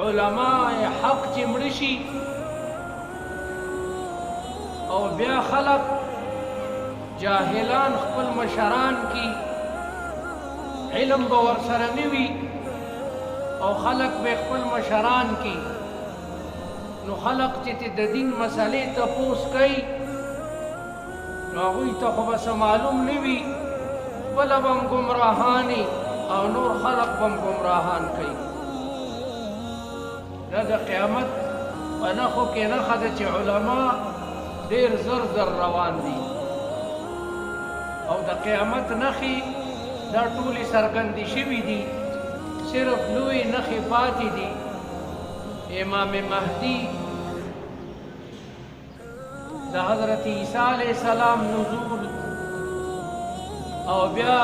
علماء حق چې مړه شي او بیا خلق جاهلان خپل مشران کی علم به ورسره نه وي او خلق به خپل مشران کی نو خلق چې د دین مسلې تپوس کوي نو هغوی ته خو بس معلوم نه وي بله به هم ګمراهاني او نور خلق به هم ګمراهان کوي دا د قیامت په نښو کې نښه ده چې علما ډېر زر زر روان دي او د قیامت نښې دا ټولې څرګندې شوي دي صرف لوی نښې پاتې دي امام مهدي د حضرت عیسی علیه السلام نزول او بیا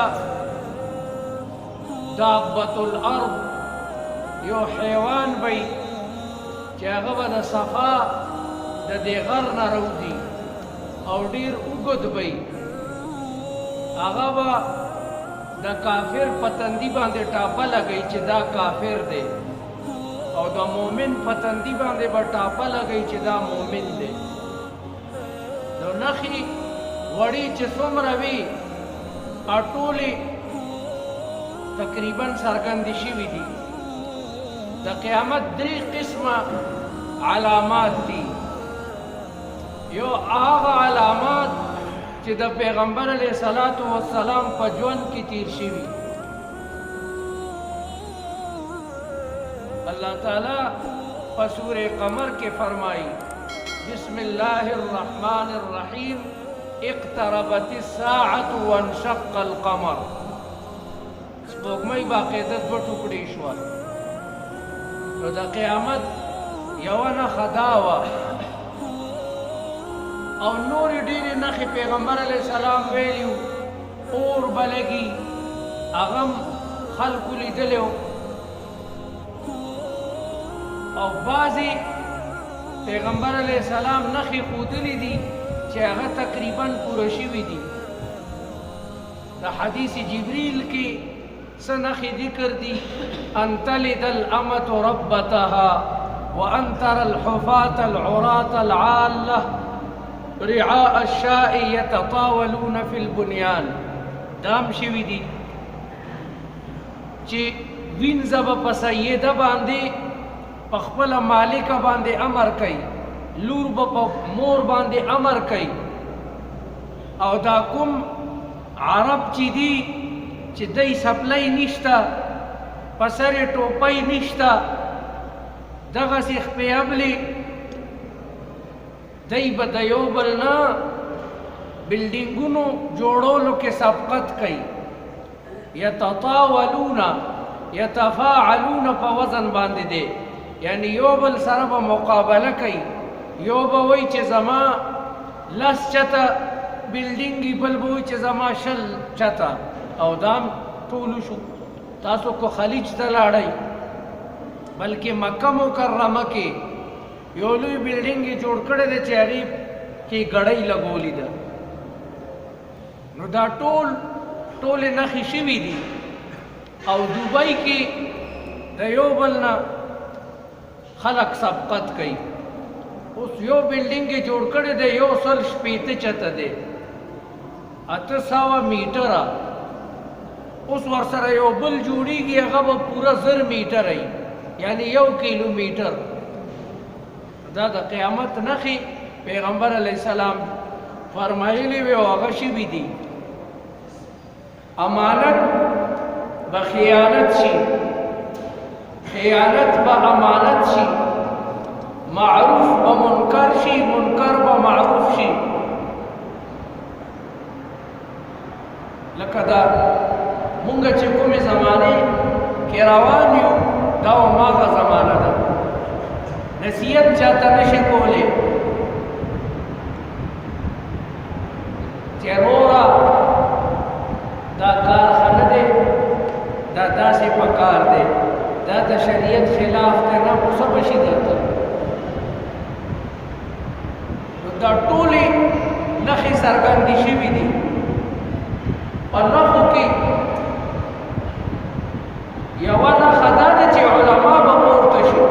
دابة الارض یو حیوان بی چې هغه به د صفا د دې غر نه راوځي او ډېر اوږد بی هغه به د کافر په تندي باندې ټاپه لګوي چې دا کافر دی او د مؤمن په تندي باندې به ټاپه لګوي چې دا مؤمن دی نو نښې وړې چې څومره وي ټولې تقریبا څرګندې شوي دي د قیامت درې قسمه علامات دي یو هغه علامات چې د پیغمبر علیه الصلاة والسلام په ژوند کې تیر شوي اللہ تعالی په سورة قمر کې فرمایي بسم الله الرحمن الرحیم اقتربت الساعة وانشق القمر سپوږمۍ باقاعده دوه ټوکړې شوه نو د قیامت یوه نښه دا وه او نورې ډېرې نښې پیغمبر علیه السلام ویلي وو اور به لګي هغه هم خلکو لیدلی و او بعضې پیغمبر علیه السلام نښې ښودلي دي چې هغه تقریبا پوره شوي دي د حدیث جبریل کې څه نښې ذکر دي ان تلد الامة ربتها وان ترى الحفاة العراة العالة رعاء الشاء يتطاولون في البنيان دام شوي دي چې وینځه به په سیده باندې په خپله مالکه باندې امر کوي لور به په مور باندې امر کوي او دا کوم عرب چې دي چې دی سپلی نشته په سر یې ټوپۍ نشته دغسې خپیابلې دی به د یو بل نه بلډینګونو جوړولو کې سبقت کوي یتطاولون یتفاعلون په وزن باندې دی یعنی یو بل سره به مقابله کوي یو به وایي چې زما لس چته بلډینګ بل به وایي چې زما شل چته او دام ټولو شو تاسو کو خلیج ته لاړئ بلکې مکه مکرمه کې یو لوی بلډینګ یې جوړ کړی دی چې هغې کې ګړۍ لګولې ده نو دا ټولې نښې شوي دي او دوبۍ کې د یو بل نه خلق سبقت کوي اوس یو بلډینګ یې جوړ کړی دی 160 چته دی 800 میټره اوس ورسره یو بل جوړیږي هغه به پوره 1000 میټر وي یعنی 1 کیلومیټر دا د قیامت نښې پیغمبر علیه السلام فرمایلی وی او هغه شوي دي امانت به خیانت شي خیانت به امانت شي معروف به منکر شي منکر به معروف شي لکه دا مونږ چې کومې زمانې کې روان یو دا هماغه زمانه ده نصیحت چاته نشي کولی چې وروره دا کار ښه نه دی دا داسې پکار دی دا د شریعت خلاف دی نه خو څه به شي درته نو دا ټولې نښې څرګندې شوي دي په نښو کې یوه نښه دا ده چې علما به پورته شي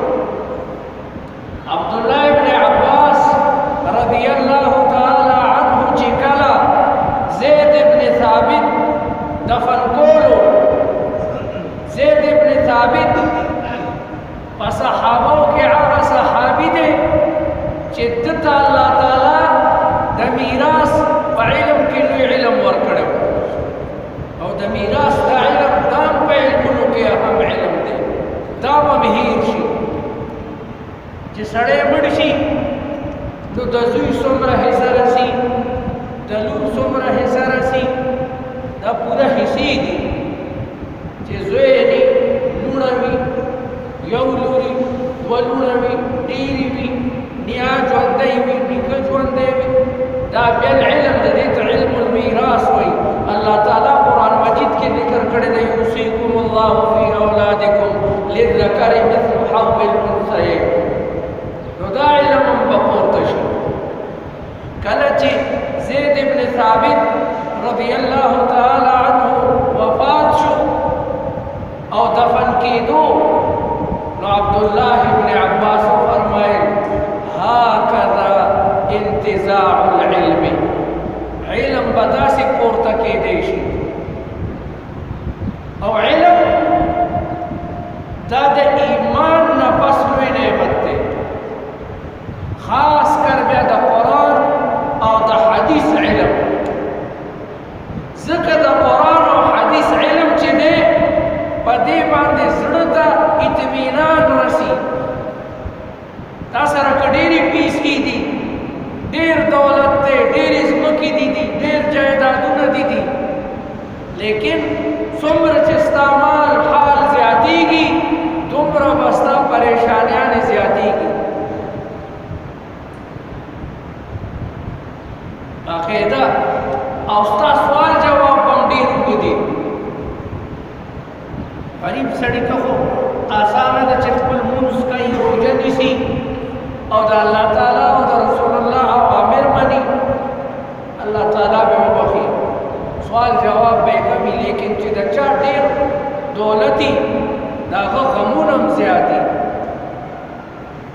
چې سړی مړ شي نو د زوی څومره حصه رسي، د لور څومره حصه رسي، دا پوره حصې دي چې زوی یعنې لوڼه وي، یو لور وي، دوه لوڼه وي، ډېرې وي، نیا ژوندی وي، نیکه ژوندی وي، دا بیا العلم د دې ته علم المیراث وایي. الله تعالی قرآن مجید کې ذکر کړی دی یوصیکم الله فی اولادکم للذکر مثل حظ الانثیین. نو دا علم هم به پورته شي. کله چې زید ابن ثابت رضی الله تعالی عنه وفات شو او دفن کېدو نو عبدالله ابن عباس فرمایل هکذا انتزاع العلم، علم به داسې پورته کېدی شي. او علم دا د ایمان نه پس لوی نعمت دی، خاص کر بیا د قرآن او د حدیث علم. ځکه د قرآن او حدیث علم چې دی په دې باندې زړه ته اطمینان رسي. تا سره که ډېرې پیسې دي، ډېر دولت دی، ډېرې ځمکې دي، ډېر جایدادونه دي، لیکن څومره چې ستا مال حال زیاتېږي دومره به ستا پریشانیانې زیاتېږي. باقاعده او ستا سوال جواب هم ډېر اوږده دي. غریب سړي ته خو اسانه ده چې خپل لمونځ کوي، روژه نیسي او د الله تعالی او د رسول الله اوامر مني، الله تعالی به وبخي، سوال جواب به کوي. لیکن چې د چا ډېر دولتي د هغه غمونه هم زیات دي.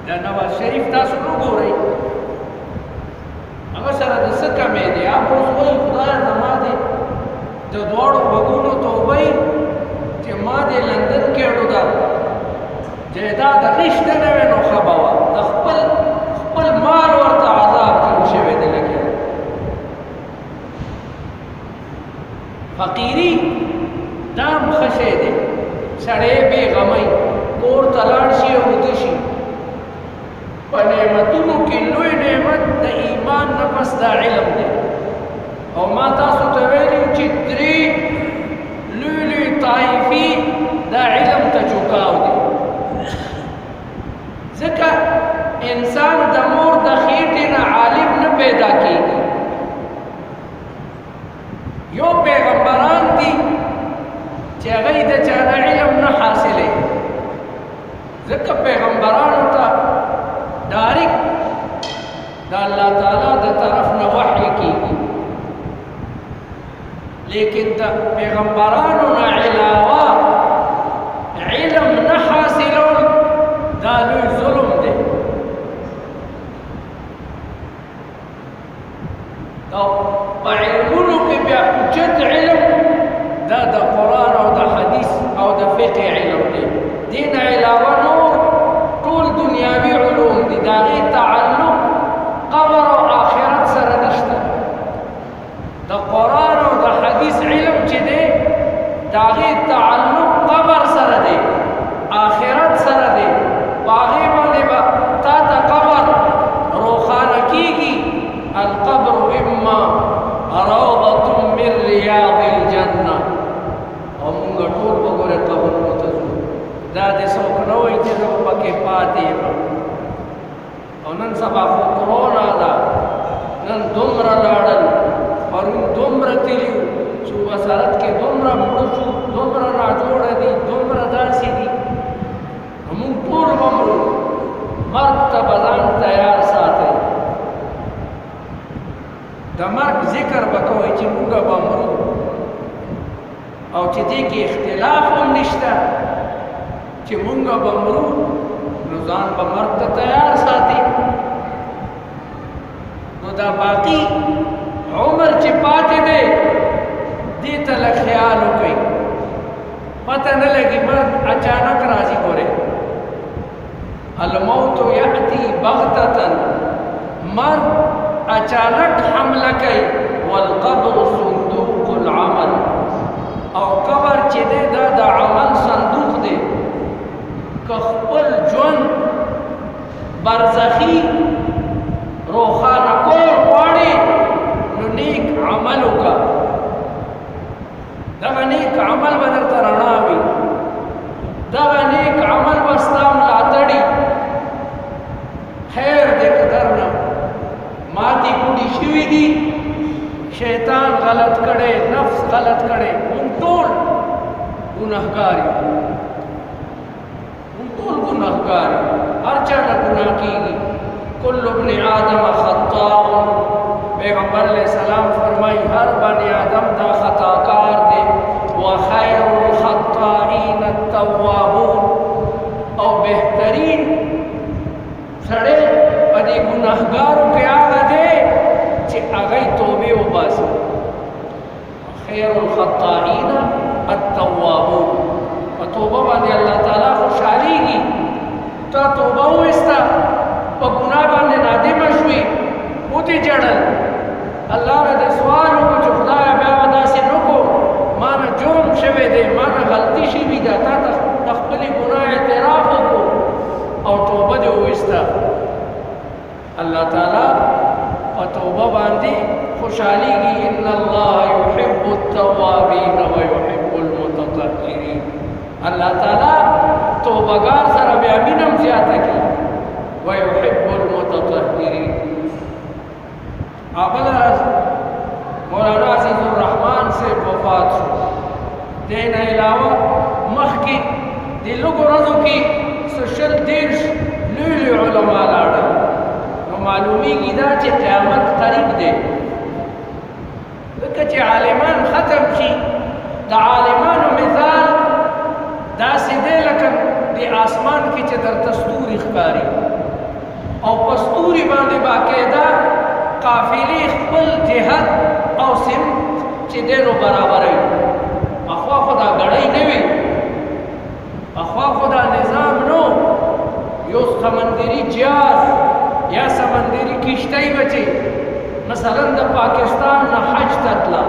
د نواز شریف تاسو وګورئ، هغه سره د څه کمې دی. هغه اوس وایي خدایه زما دې د دواړو غوږونو توبه وي چې ما دې لندن کې اړو ده جایداد غشته نه وی نو ښه به وه. د خپل مال ورته عذاب جوړ شوی دی. لکه فقیري دا هم ښه شی دی، سړی بې غمی کور ته لاړ شي او وده شي. په نعمتونو کې لوی نعمت د ایمان نه پس دا علم دی. او ما تاسو ته ویلي چې 3 لوی طایفې دا علم ته چوکاو دي. ځکه انسان د مور د خېټې نه عالم نه پیدا کېږي. یو پیغمبران دي چې هغوی د چا نه علم نه حاصلوي، ځکه پیغمبرانو ته ډایرک د الله تعالی د طرف نه وحی کېږي. لیکن د پیغمبرانو نه علاوه علم نه حاصلول دا لوی ظلم دی. او په علمونو کې بیا اوچت علم دا د قرآن او د حدیث او د فقه علم دی. دې نه علاوه نور ټول دنیاوي علوم دي، د هغې تعلق قبر او آخرت سره نشته. د قرآن او د حدیث علم چې دی د هغې تعلق قبر سره دی، آخرت سره دی. په هغې باندې به تا ته قبر روښانه کېږي. القبر اما روضة من رياض الجنة. او مونږ ټول به ګورې قبرونو ته ځو، دا دې څوک نه وایي چې زه پکې پاتې یم. او نن سبا خو کرونا ده، نن دومره لاړل، پرون دومره تلي وو، چې وزارت کې دومره مړه شو، دومره ناجوړه دي، دومره داسې دي. مونږ ټول به مرو، مرګ ته به ځان تیار ساتئ. د مرګ ذکر به کوئ چې مونږ به مرو، او چې دې کې اختلاف هم نشته چې مونږ به مرو، نو ځان به مرګ ته تیار ساتي. نو دا باقي عمر چې پاتې دی دې ته لږ خیال وکړئ. پته نه لګي مرګ اچانک راځي. ګورئ الموت یأتی بغتة، مرګ اچانک حمله کوي. والقبر صندوق العمل، او قبر چې دی دا د عمل صندوق دی. که خپل ژوند برزخی روخانه کول غواړي نو نیک عمل وکړه. دغه نیک عمل به درته رڼا وي، دغه نیک عمل به ستا ملاتړي. خیر دی که درنه ماتې ګوډې شوي دي، شیطان غلط کړی، نفس غلط کړی، مونږ ټول ګناهګار یو، مونږ ټول ګناهګار یو، هر چا نه ګناه کېږي. کل ابن آدم خطاء، پیغمبر علیہ السلام فرمائی ہر بنی آدم دا خطاکار دے. وخیر الخطائین التوابون، او بہترین سڑے پدی گناہگارو کے آگا دے چی اگئی توبے و باسی. خیر الخطائین التوابون، و توبہ باندے اللہ تعالیٰ خوشحالی گی. تا توبہ ہوئستا پا گناہ باندے نادم شوی اوتی جڑل، اللہ نے دے سوالو کو جو خدایا بیا دا سی نکو مانا جرم شوی دے، مانا غلطی شوی دا، تا تخبلی گناہ اعترافو کو او توبہ دے ہوئستا. اللہ تعالیٰ و توبہ باندی خوشحالی گی. ان اللہ یحب التوابین و یحب المتطہرین. اللہ تعالیٰ توبگار سر بیا مینم زیادہ کی وَيُحِبُّ الْمُتَطَهِّرِينَ. آباد مولانا عزیز الرحمن سے وفات شو. دین علاوہ مخی دی لوگو رضو کی سوشل دیرش لولی علماء لاڑا نو معلومی کی دا چی قیامت قریب دے. لکہ چی عالمان ختم شی، دا عالمان مثال دا سی دے لکن دی آسمان کی چی در تستور اخکاری او پستوری باندې باقاعده قافلې خپل جهت او سمت چې دینو برابروي. اخوا خدا غړی نه وي، اخوا خدا نظام نو یو سمندري جهاز یا سمندري کشتۍ بچي مثلا د پاکستان نه حج تتلا،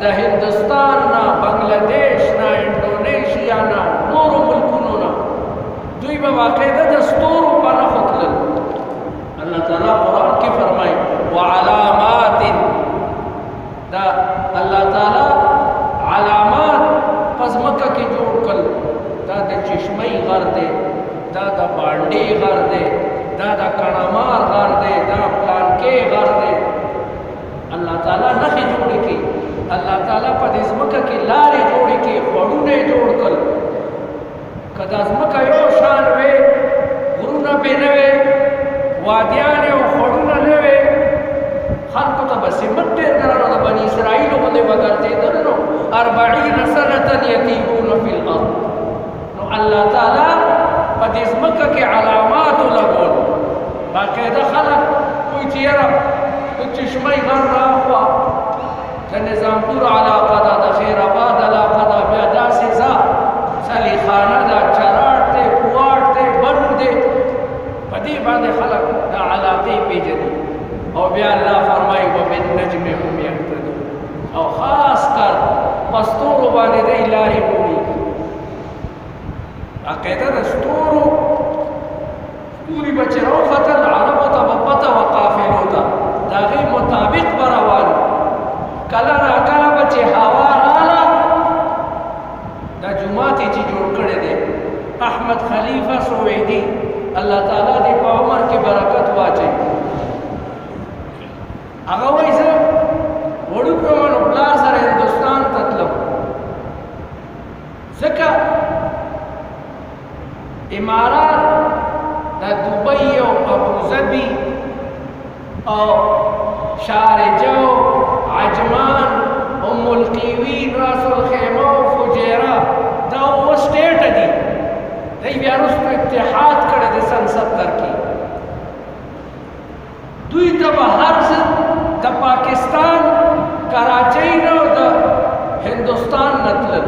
د هندوستان نه بنگلاديش نه انډونیشیا نه نورو ملکونو نه دوی به باقاعده د ستورو په نښو تلل. اللہ تعالیٰ قرآن کی فرمائی وعلامات، دا اللہ تعالیٰ علامات پس مکہ کی جوڑ کل، دا دا چشمئی غر دے، دا دا بانڈی غر دے، دا دا کنامار غر دے، دا پلانکے غر دے. اللہ تعالیٰ نخی جوڑی کی، اللہ تعالیٰ پا دیز مکہ کی لاری جوڑی کی، خوڑونے جوڑ کل. کداز مکہ یو شانوے غرونا پینوے وادیانے و خوڑونا لوے خلقو تا بسی مدیر کرانو دا بنی اسرائیلو بندے بگرتے درنو 40 سنتا یتیبون فی الارض. نو اللہ تعالیٰ پا دیز مکہ کے علاماتو لگول باقیدہ خلق کوئی چیرہ چشمائی غر راخوا دا نظام پور علاقہ دا دا خیر آباد علاقہ دا بیادا سیزا سلی خانہ دا چراٹ دے پوار دے بنو دے پدی باندې خلق دا علاقے پیجنی. او بیا اللہ فرمائی وَبِالنَّجْمِ هُمْ يَهْتَدُونَ، او خاص کر پستورو باندې دی لاری مومی. عقیدہ دا ستوری بچے رو فتن عربو تا بپتا و قافلو تا دا غی مطابق براوالو. کلا نا کلا بچے حوار آلا دا جماعتی چی جوڑ کردے دے. احمد خلیفہ سویدی اللہ تعالیٰ دی پا عمر کی برکت واچے اگا ویسا وڑو پر من اپلار سر ہندوستان تطلب زکا امارات دا دبئی و ابو ظبی او شارجہ و عجمان ام القیوین راس الخیمہ و فجیرہ دا وہ سٹیٹ دی دی بیارستو اتحاد کرده ده سن 70 کی. دوی تبا هر زد دا پاکستان کراچی نو دا ہندوستان نتلن.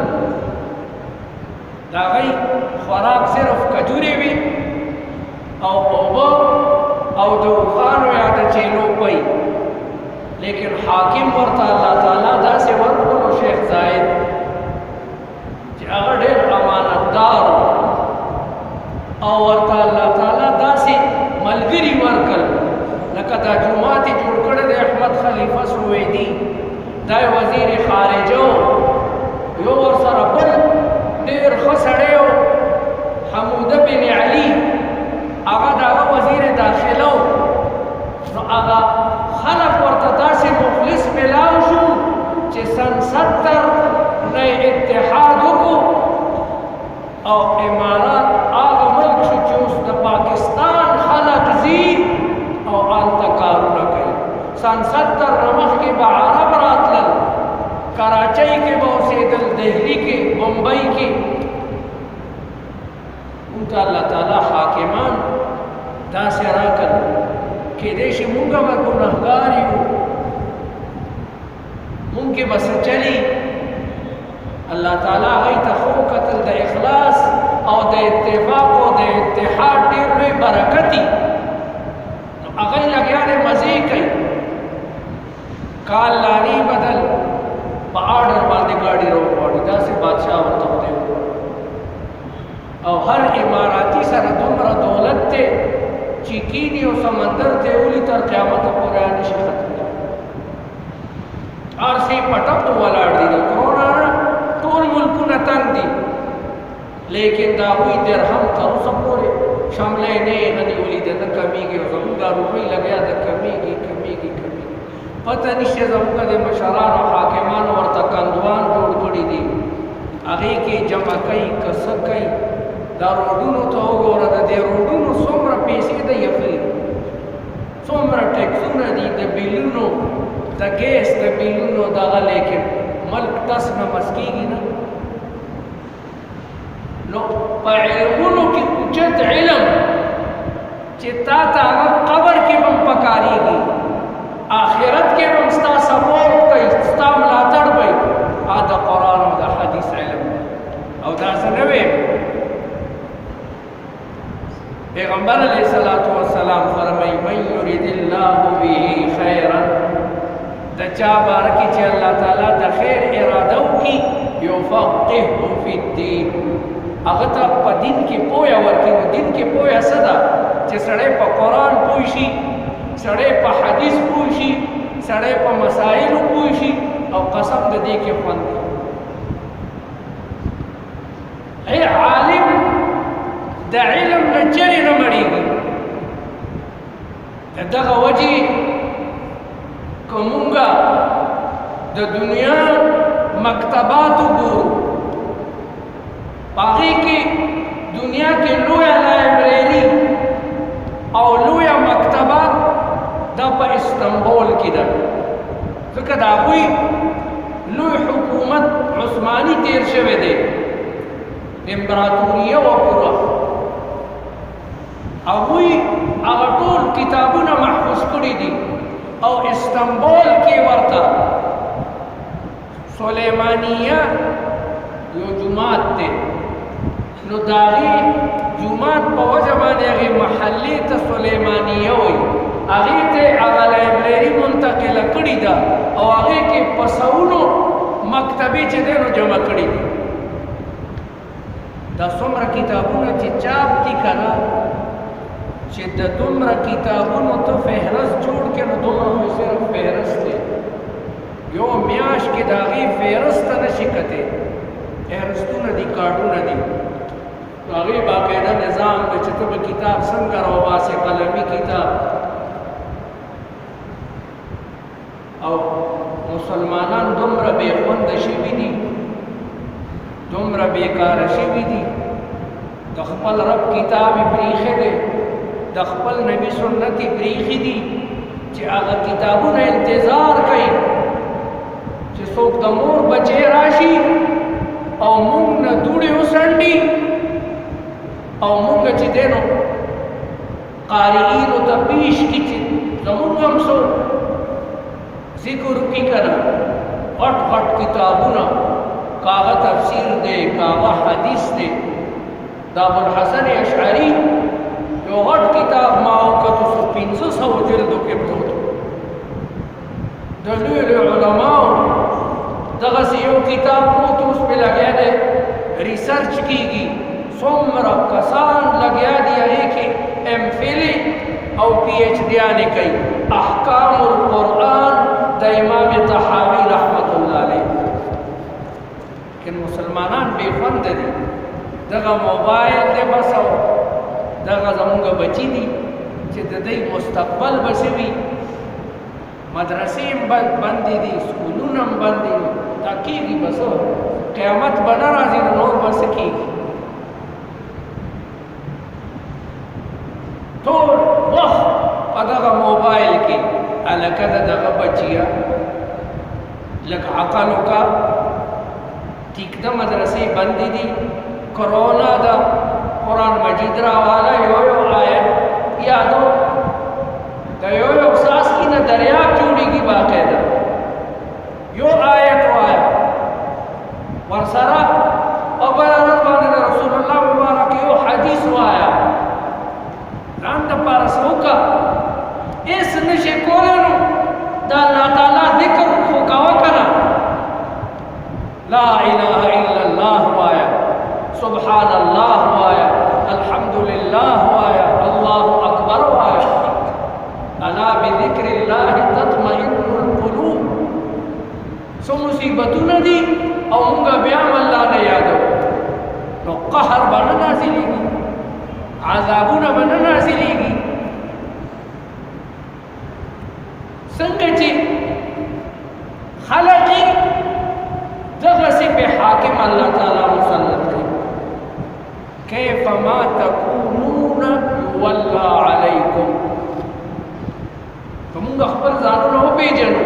دا غی خوراک صرف کجوری بھی او اوبا او دو خانو یا دا چیلو پئی. لیکن حاکم ورطا اللہ تعالیٰ دا سے ورکلو شیخ زائد چی اگر دیر امانت دار او ورطا اللہ تعالیٰ دا سے ملک ملګري ورکړل لکه دا جومات یې جوړ کړی دی احمد خلیفه سویدي دا یې وزیر خارجه و یو ورسره بل ډېر ښه سړی و حموده بن علي هغه د هغه وزیر داخله و نو هغه خلق ورته داسې مخلص ملاو شو چې سن 70 نه اتحاد وکړو او امارات هغه ملک شو چې اوس د پاکستان خلق ځي او هلته کارونه کوي سن 70 نه مخکې به عرب راتلل کراچۍ کې به اوسېدل دهلي کې بمبئی کې موږ ته الله تعالی حاکمان داسې راکړل کېدای شي موږ به ګنهګار یو موږ کې به څه چلي الله تعالی هغوی ته خو کتل د اخلاص او د اتفاق او د اتحاد ډېر لوی برکت دي نو هغوی لګیا دی مزې کوي کال لاري بدل په آرډر باندې ګاډي راوغواړي داسې بادشاه ورته خدای او هر اماراتي سره دومره دولت دی چې کینی او سمندر ته اولی تر قیامته پورې نشي ختمېدلی هر شی په ټپو ولاړ دي د کرونا نه ټول ملکونه تنګ دي لیکن د هغوی درهم تر اوسه پورې شمله یې نه یې نیولي ده نه کمیږي او زموږ دا روپۍ لګیا ده کمیږي پته نشته زموږ د مشرانو حاکمانو ورته کندوان جوړ کړي دي هغې کې جمع کوي که څه کوي دا روډونو ته وګوره د دې روډونو څومره پیسې د یخلي څومره ټیکسونه دي د بیلونو د ګیس د بیلونو دغه لیکن ملک ټس نه مس کېږي نه نو په علمونو کې اوچت علم چې تا ته هغه قبر کې به هم پکارېږي آخرت کې به هم ستا سپورټ کوي ستا ملاتړ به وي د قرآن او د حدیث علم او داسې نه وي پیغمبر علیه الصلاة والسلام فرمایي من یرید الله به خیرا د چا باره کې چې الله تعالی د خیر اراده وکړي یفقهه فی الدین هغه ته په دین کې پوهه ورکړي نو دین کې پوهه څه ده چې سړی په قرآن پوه شي سړی په حدیث پوه شي سړی په مسایلو پوه شي او قسم د دې کې خوند ای عالم د علم نه چرې نه مړېږي د دغه وجې که مونږه د دنیا مکتبات وګورو په هغې کې دنیا کې لویه لایبرري او لویه مکتبه دا په استنبول کې ده ځکه د هغوی لوی حکومت عثماني تیر شوی دی امپراتوریه وه پوره هغوی هغه ټول کتابونه محفوظ کړي دي او استنبول کې ورته سلیمانیه یو جومات دی نو د هغې جومات په وجه باندې هغې محلې ته سلیمانیه وایي هغې ته هغه لایبرري منتقله کړې ده او هغې کې په سوونو مکتبې چې دی نو جمع کړي دي دا څومره کتابونه چې چاپ دي که نه چې د دومره کتابونو ته فهرست جوړ کړې نو دومره خو صرف فهرست دی یو میاشت کې د هغې فهرست ته نه شي کتې فهرستونه دي کارډونه دي هغې باقاعده نظام دی چې ته به کتاب څنګه راوباسې قلمي کتاب او مسلمانان دومره بې خونده شوي دي دومره بېکاره شوي دي د خپل رب کتاب یې پرېښی دی د خپل نبي سنت یې پرېښي دي چې هغه کتابونه انتظار کوي چې څوک د مور بچی راشي او موږ نه دوړې وسنډي او موږ چې دی نو قارئینو ته پیش کړي چې زموږ هم څو ذکر وکړي که نه غټ غټ کتابونه کاغه تفسیر دی کاغه حدیث دی د ابوالحسن اشعري یو غټ کتاب ما وکتو 500 جلدو کې پروت د لوی لوی علماو دغسې یو کتاب پروت اوس پې لګیا دی ریسرچ کېږي څومره کسان لګیا دي هغې کې ایم فل او پی ایچ ڈی آنے کئی احکام القرآن دا امام طحاوی رحمت اللہ علیہ. کہ مسلمانان بے خوند دی دغه موبایل دے بس او دغه زمونږ بچی دي چې د دوی مستقبل بسوي مدرسې هم بندې دي سکولونه هم بندې دي دا کېږي بس قیامت به نه راځي نو نور به څه کېږي ټول وخت په دغه موبایل کې هلکه د دغه بچیه لږ عقل وکړه ټیک ده مدرسې بندې دي corona the Quran Majeed راوالا you آیت یادو دا یو ساس کی نا دریاب جوڑی کی باقاعدہ یو آیت آیا ورسرا او بلارت باندې رسول اللہ مبارک یو حدیث آیا ران دا پارسوکا اس نشے کولنو دا اللہ تعالی ذکر خوکاوا کنا لا الہ الا اللہ آیا سبحان اللہ وایا الحمدللہ وایا اللہ اکبر وایا الا بذکر اللہ تطمئن القلوب سو مصیبتون دی او منگا بیام اللہ نے یادو نو قہر بنا نازلی گی عذابون بنا نازلی گی سنگچی خلقی دغسی پہ حاکم اللہ تعالی مسلط کی كيف ما تكونون يولى عليكم فمونږ خپل ځانونه وپېژنو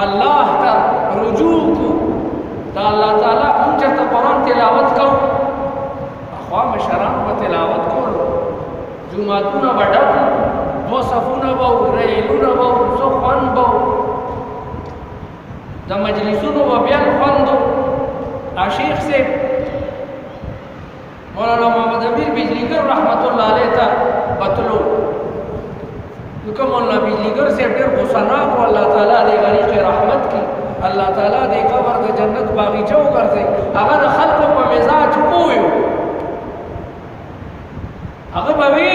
الله ته رجوع کو دا الله تعالی مونږ ته قرآن تلاوت کوو اخوا مشرانو به تلاوت کولو جوماتونه به ډک دوه صفونه به وو ریلونه به وو څه خوند به وو د مجلسونو به بیا خوند و شیخ صاحب مولانا محمد امیر بجلیگر رحمت اللہ علیہ تا بطلو کیونکہ مولانا بجلیگر سے ډیر غصناک و اللہ تعالیٰ دے غریق رحمت کی اللہ تعالیٰ دے قبر دے جنت باغیچو کرتے اگر خلق پا مزاج پویو اگر بوی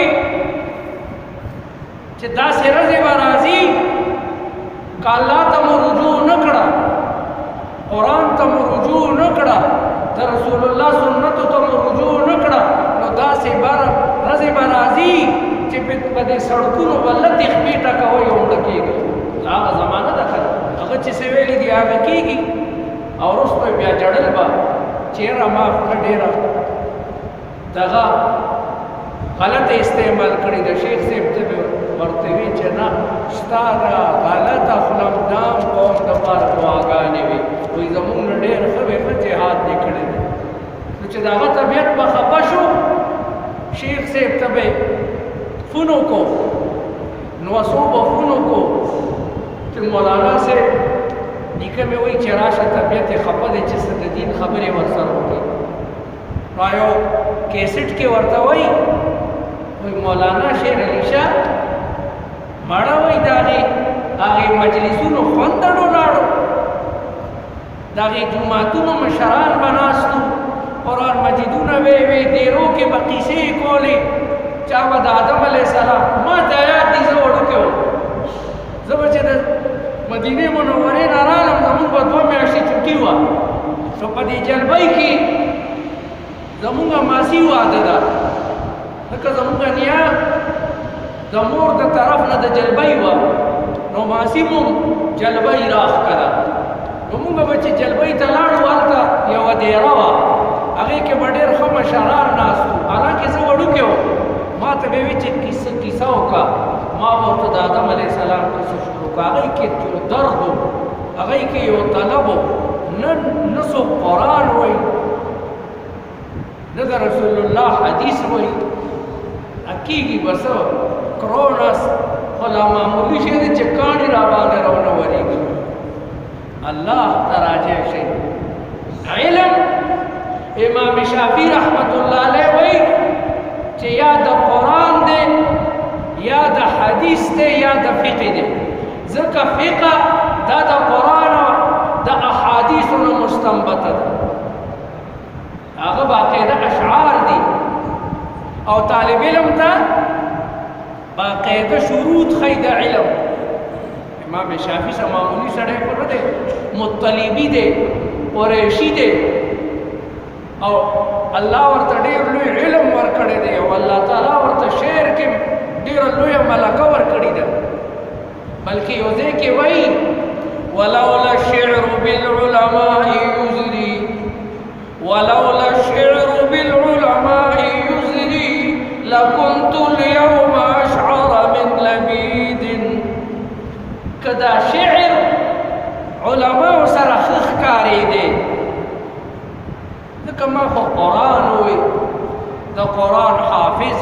چه دا سی رضی برازی کہ اللہ تم رجوع نکڑا قرآن تم رجوع نکڑا دا رسول اللہ سنت تم رجوع نکڑا نو دا سی بار رضی برازی چی پا دے سڑکونو بلد اخبیٹا کوئی اونڈکی گئی آغا زمانہ دا کھر اگر چی سویلی دی آغا کی گی اور اس تو بیا جڑل با چیرا ماف کڑیرا دغا غلط استعمال کری دا شیخ سے ابتبی مرتوی چنا شتارا غلط اخلم دام قوم دپار کو آگانے وی وی زمون دیر خبی فتحات نکڑے دے تو چه داغا طبیعت بخفا شو شیخ سے ابتبی فنو کو نوصوب فنو کو چه مولانا سے نیکه میں وی چراشا طبیعت خفا دے چه صد دین خبری ورسر ہوتی رایو کیسٹ کے ورطا وی مولانا شیر علی شاہ ماڑا وی داغی آغی مجلسونو خوندنو لاڑو داغی جماعتونو مشران بناستو قرآن مجیدونو وی دیرو کے بقیسے کولی چاہو دا آدم علیہ السلام ما دایات دیزا وڑو کے ہو زبچے دا مدینه منوری نارالم زمون با 2 میاشتی چھٹی ہوا تو پا دی جلبائی کی زمونگا ماسی وعده دا لکه زمونگا نیا دا مور دا طرف نا دا جلبائی وا نو ماسی مون جلبائی راخ کدا نو مونگا بچی جلبائی تا لارو آلتا یو دیرا وا اگه که بڑیر خم شرار ناستو حالانکه سا وڑو که ہو ما تا بیوی چی کسا ہوکا ما وقت دا آدم علیہ السلام کسا شروع کا اگه که جو دردو اگه که یو طلبو نسو قرآن ہوئی نظر رسول اللہ حدیث ہوئی اکیگی بسو کرونس خلا معمولی شید چکانی رابانے رونا وریگی اللہ تراجع شید علم امام شافی رحمت اللہ علیہ وی چه یا دا قرآن دے یا دا حدیث دے یا دا فقہ دے ذکا فقہ دا قرآن دا احادیثنا مستنبت دا آغا باقیدہ اشعار دی او طالب علم تا باقاعده شروط خی د علم. امام شافعی سره معمولی سړی خو نه دی، مطلبي دی، قریشي دی، او الله ورته ډېر لوی علم ورکړی دی، او الله تعالی ورته شعر کې ډېره لویه ملکه ورکړې ده. بلکې یو ځای کې وایي ولولا الشعر بالعلماء يزري، ولولا الشعر بالعلماء يزري لكنت اليوم أشعر من لبيد. کدا شعر علماء سره ښکارې دی، ځکه ما خو قرآن وی، د قرآن حافظ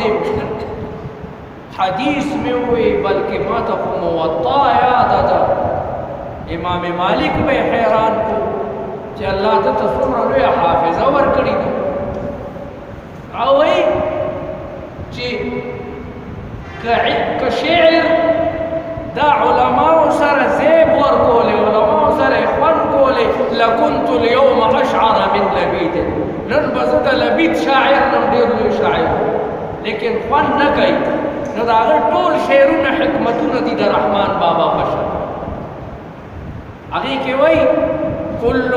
حدیث مې وی، بلکې ما ته خو موطا یاده ده. امام مالک به حیران کو چې الله ته څومره لویه حافظه ورکړې ده. او وایي چې که شعر دا علماء سره زیب ورکولې، علماء سره خوند کولې، لکنت اليوم اشعر من لبید، نن به زه د لبید شاعر نم، ډېر لوی شاعر، لیکن خوند نه کوي. نو د هغه ټول شعرونه حکمتونه دي د رحمان بابا په شان. هغې کې وایي كل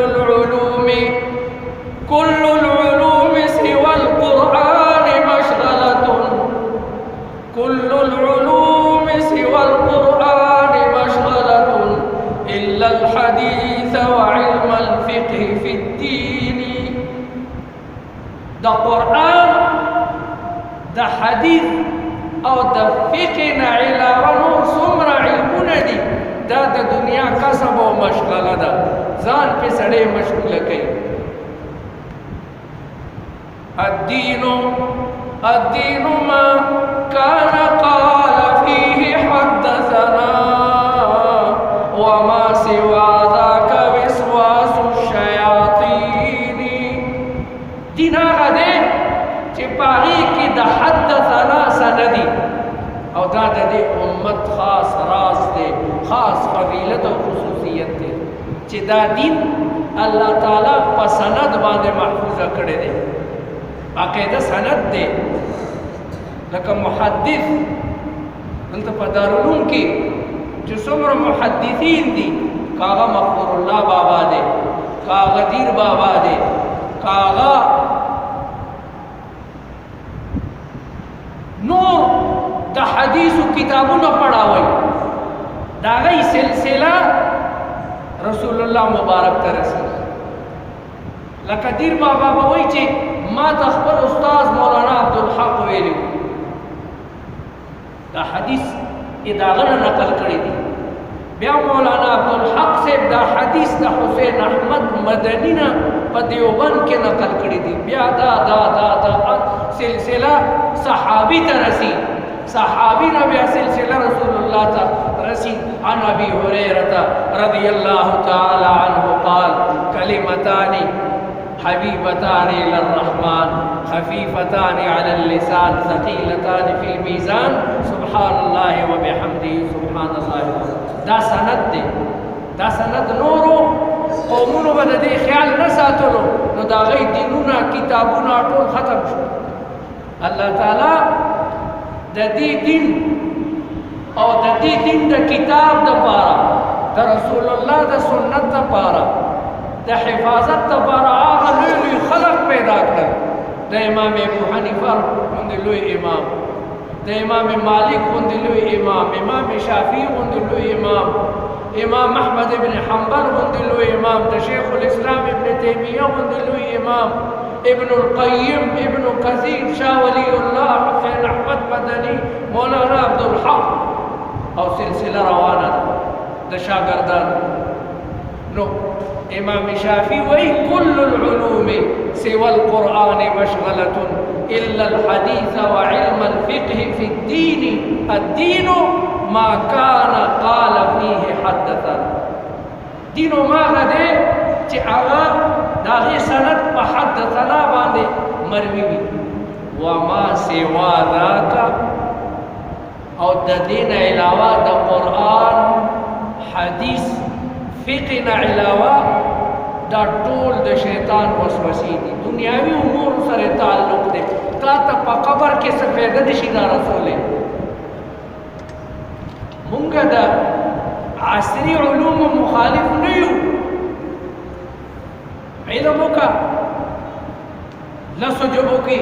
العلوم سوى القرآن مشغلة، كل العلوم سوى القرآن مشغلة إلا الحديث وعلم الفقه في الدين. دا قرآن دا حديث او دا فقه نه علاوه نور څومره علمونه دي، دا د دنیا کسب او مشغله ده، ځان پې سړی مشغوله کوي. الدين ما كان قال فيه حدثنا وما سوى ذاك وسواس الشياطين. دین هغه دی چې په هغې کې د حدثنا سندي، او دا د دې امت خاص راز دی، خاص فضیلت او خصوصیت دی چې دا دین الله تعالی په سند باندې محفوظه کړی دی، باقاعده سند دی. لکه محدث دلته په دارالعلوم کې چې څومره محدثین دي، کاغه مغفور الله بابا دی، کاغه دیر بابا دی، کاغه نور د حدیثو کتابونه پڑھاوي، دا غي سلسله رسول الله مبارک ته رسي. لکه دیر بابا به وایي چې ما ته خپل استاد مولانا عبدالحق ویلي، دا حدیث اداغه نه نقل کړی دی. بیا مولانا عبدالحق صاحب دا حدیث د حسین احمد مدنی نه په دیوبند کې نقل کړی دی. بیا دا سلسله صحابي ته رسي، صحابي نه بیا سلسله رسول الله ته رسي. عن ابي هريره رضي الله تعالى عنه قال كلمتان حبيبتان الى الرحمن خفيفتان على اللسان ثقيلتان في الميزان سبحان الله وبحمده سبحان الله. دا سند دی، دا سند نورو قومونو به د دې خیال نه ساتلو، نو د هغوی دینونه کتابونه ټول ختم شو. الله تعالی د دې دین او د دې دین د کتاب دپاره، د رسول الله د سنت دپاره، د حفاظت دپاره هغه لوی لوی خلق پیدا کړل. د امام ابو حنیفه غوندې لوی امام، د امام مالک غوندې لوی امام، امام شافعي غوندې لوی امام، امام احمد ابن حنبل غوندې لوی امام، د شیخ الاسلام ابن تیمیه غوندې لوی امام، ابن القیم، ابن کثیر، شاه ولی الله، حسین احمد مدنی، مولانا عبدالحق، او سلسله روانه ده د شاګردانو. نو امام شافعي وایي كل العلوم سوى القرآن مشغلة إلا الحديث وعلم الفقه في الدين. الدين ما كان قال فيه حدثنا. دین ما غده چې هغه د هغې سند په حدثنا باندې مروي وي. وما سوا ذاک، او د دې نه علاوه د قرآن حدیث فقه نه علاوه دا ټول د شیطان وسوسې دي، دنیاوي امور سره تعلق دی. تا ته په قبر کې څه فایده نشي دا رسولی، مخالف نه یو علم وکړه لسو جبو کې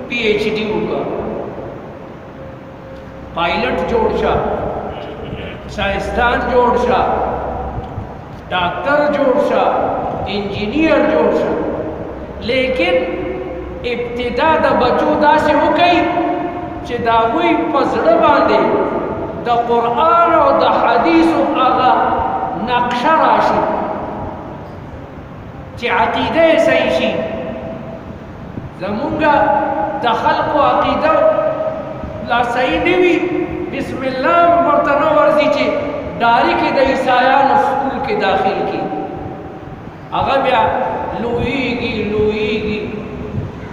پی ایچ ڈی وکړه پائلٹ جوړ شه سائنسدان جوړ شه ډاکټر جوړ شه انجینیر جوړ شه لیکن ابتدا د بچو داسې وکړي چې د هغوی په زړه باندې د قرآن او د حدیثو هغه نقشه راشي چې عقیده یې صحیح شي زمونږ د خلقو عقیده لا صحیح نه وي بسم الله ورته نه ورځي چې ډایرکټ د عیسایانو سکول کې داخل کړي هغه بیا لویږي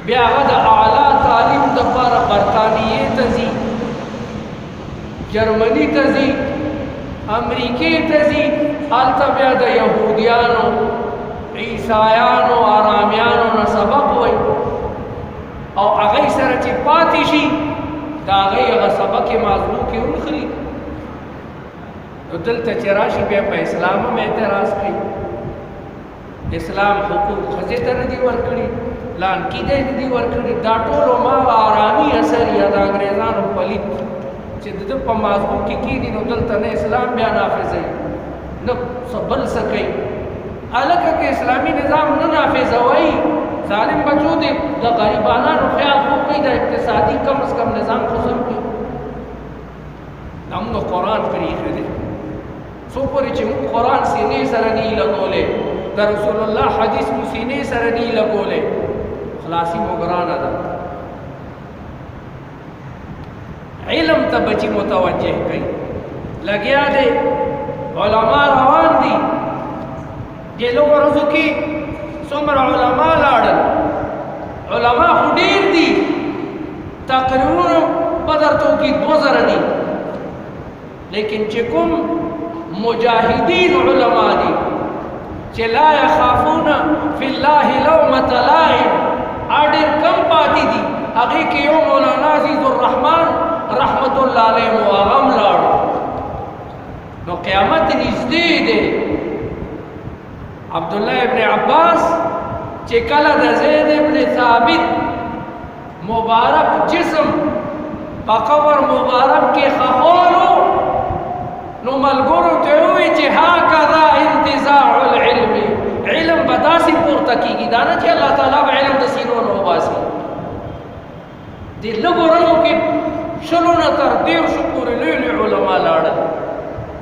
بیا هغه د اعلی تعلیم دپاره برطانیې ته ځي جرمني ته ځي امریکې ته ځي هلته بیا د یهودیانو عیسایانو آرامیانو نه سبق وایي او هغې سره چې پاتې شي د هغې هغه سبق یې مازلو کې ونخلي نو دلته چې راشي بیا په اسلام هم اعتراض کوي اسلام حقوق ښځې ته نه دي ورکړي لانکیدې نه دي ورکړي دا ټول ما آرامي اثر یا د انګریزانو پلیت چې د ده په مازغو کې کېږي نو دلته نه اسلام بیا نافظوي نه بل څه کوي هلکه که اسلامي نظام نه نافظوي ظالم بچو دې د غریبانانو خیال خو کوي د اقتصادي کم از کم نظام خو سم کوي دا موږ قرآن پرې ایښی دی څو پورې چې موږ قرآن سینې سره نه یې لګولی د رسول الله حدیث مو سینې سره نه یې لګولی خلاصي مو ګرانه ده علم ته بچي متوجه کوي لګیا دی علما روان دي دې لږو ورځو کې څومره علما لاړل علما خو ډېر دي تقریرونه به درته وکړي 2000 دي لیکن چې کوم مجاهدین علما دي چې لا یخافون فی الله لومة لائم ډېر کم پاتې دي هغې کې یو مولانا عزیز الرحمن رحمت الله علیه مو هغه هم لاړو نو قیامت نږدې دی عبدالله ابن عباس چې کله د زید ابن ثابت مبارک جسم په قبر مبارک کې خخولو نو ملګرو ته ووایي چې هکذا انتزاع العلم علم به داسې پورته کېږي دا نه چې الله تعالی به علم د سینو نه وباسي دې لږو ورځو کې 100 نه تر 150 پورې لوی لوی علما لاړل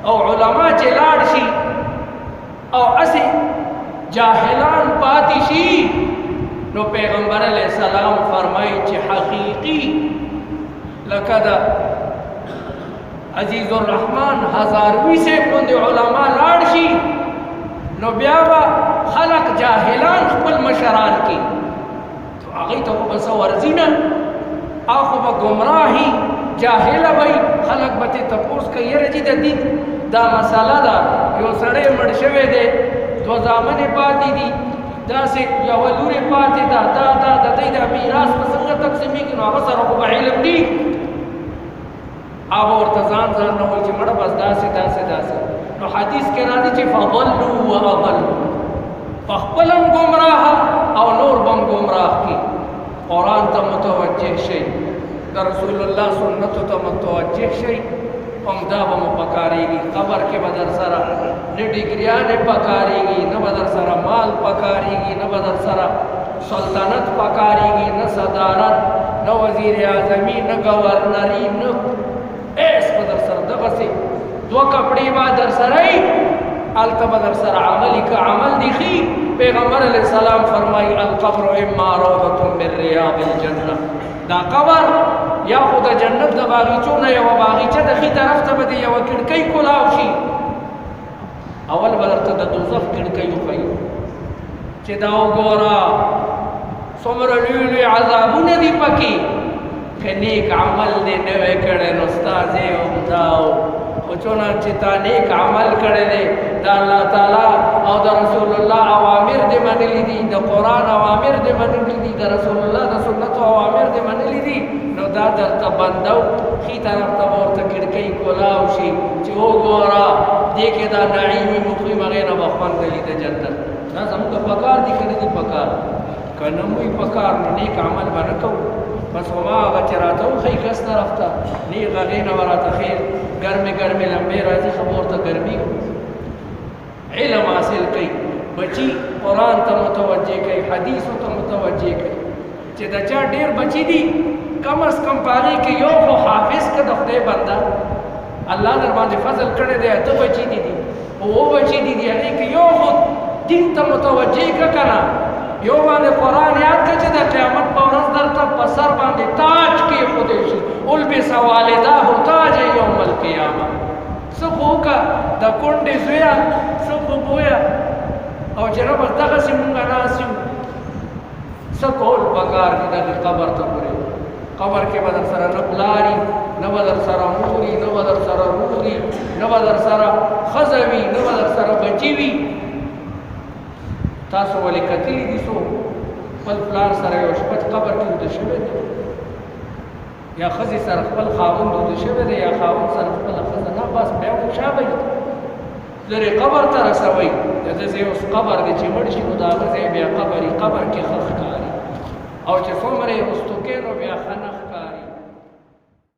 او علما چې لاړ شي او هسې جاهلان پاتې شي نو پیغمبر علیه السلام فرمایي چې حقیقي لکه د عزیز الرحمن هزاروي صاحب غوندې علما لاړ شي نو بیا به خلق جاهلان خپل مشران کې هغوی ته خو به څه ورځي نه او خو به ګمراهي جاهله وی خلق به ترې تپوس کوي یاره جي د دین دا مسله ده یو سړی مړ شوی دی 2 زامنې پاتې دي داسې یوه لورې پاتې ده دا د دوی د میراث به څنګه تقسیمېږي نو هغه سره خو به علم دي هغه ورته ځان نه وایي چې مړه بس داسې نو حدیث کې راځي چې فضلوا واضلوا په خپل هم ګمراه او نور به هم ګمراه کړي قرآن ته متوجه شئ د رسول الله سنتو ته متوجه شئ همدا به مو پکارېږي قبر کې به در سره نه ډګریانې پکارېږي نه به در سره مال پکارېږي نه به در سره سلطنت پکارېږي نه صدارت نه وزیر اعظمي نه گورنري نه ایس به در سره دغسې 2 کپړې به در سره یي هلته به در سره عملي که عمل دي ښي پیغمبر علیه السلام فرمایي القبر اما روضة من ریاض الجنه دا قبر یا خو د جنت د باغیچو نه یوه باغیچه د ښي طرف ته به د یوه کړکۍ کلاو شي اول به درته د دوزخ کړکۍ وښیي چې دا وګوره څومره لوی لوی عذابونه دي پکې که نیک عمل دې نه وی کړی نو ستا ځای همدا و خو چونه چې تا نیک عمل کړی دی د الله تعالی او د رسول الله اوامر دې منلي دي د قرآن اوامر دې منلي دي د رسول الله د سنتو اوامر دې منلي دي نو دا درته بندو ښي طرف ته به ورته کړکۍ کولاو شي چې وګوره دې کې دا نعیم مقیم هغې نه به خوند کوي د جنت دا زموږ پکار دي که نه دي پکار که نه موی پکار نو نیک عمل به نه کوو بس هماغه چې راته وښیي کس طرف ته نیغ هغې نه به راته ښې ګرمې ګرمې لمبې راځي خو به ورته ګرمي علم حاصل کوي بچي قرآن ته متوجه کوي حدیثو ته متوجه کوي چې د چا ډېر بچي دي کم از کم په هغې کې یو خو حافظ که د خدای بنده الله در باندې فضل کړی دی اته بچي دي اوه بچي دي هغې کې یو خو دین ته متوجه که که نه یو باندې قرآن یاد که چې د قیامت په ورځ درته په سر باندې تاج کېښودی شي البس والداه تاج یوم القیامه څه خو وکړه د کونډې زویه څه خو بویه او چې ربه دغسې مونږ ناست یو څه کول پکار دي دغې قبر ته پورې قبر کې به در سره نه پلاري نه به در سره موري نه به در سره روري نه به در سره ښځه وي نه به در سره بچي وي تاسو ولې کتلي دي څوک خپل پلار سره یو شپه قبر کې وده شوی دی یا ښځې سره خپل خاوند وده شوی دی یا خاوند سره خپله ښځه نه بس بیا خو شا به لرې قبر ته رسوئ د ده ځای اوس قبر دی چې مړ شي نو د هغه ځای بیا قبر کې ښه ښکاري او چې څومره یې رستو کې نو بیا ښه نه